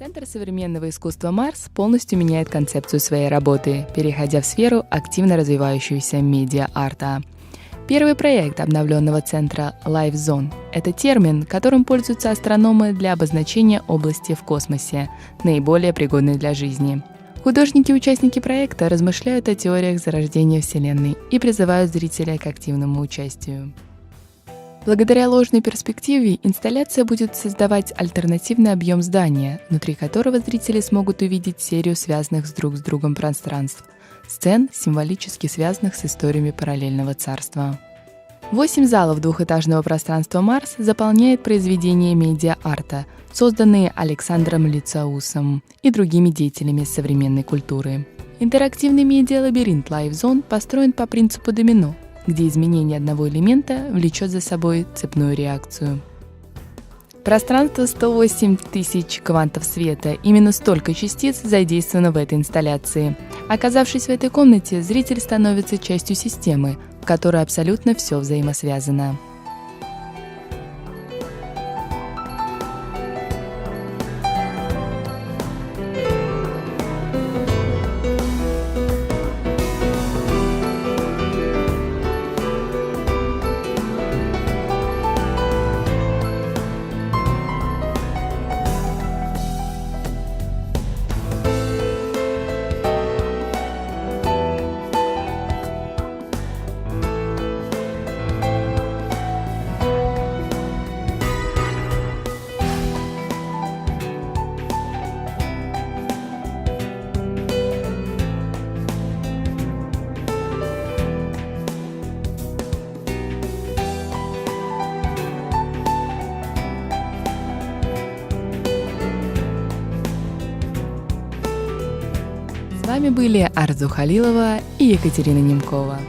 Центр современного искусства «Марс» полностью меняет концепцию своей работы, переходя в сферу активно развивающегося медиа-арта. Первый проект обновленного центра Life Zone — это термин, которым пользуются астрономы для обозначения области в космосе, наиболее пригодной для жизни. Художники и участники проекта размышляют о теориях зарождения Вселенной и призывают зрителя к активному участию. Благодаря ложной перспективе инсталляция будет создавать альтернативный объем здания, внутри которого зрители смогут увидеть серию связанных друг с другом пространств, сцен, символически связанных с историями параллельного царства. 8 залов двухэтажного пространства «Марс» заполняет произведения медиа-арта, созданные Александром Лицаусом и другими деятелями современной культуры. Интерактивный медиа-лабиринт Life Zone построен по принципу домино, где изменение одного элемента влечет за собой цепную реакцию. Пространство 108 тысяч квантов света, именно столько частиц задействовано в этой инсталляции. Оказавшись в этой комнате, зритель становится частью системы, в которой абсолютно все взаимосвязано. С вами были Арзу Халилова и Екатерина Немкова.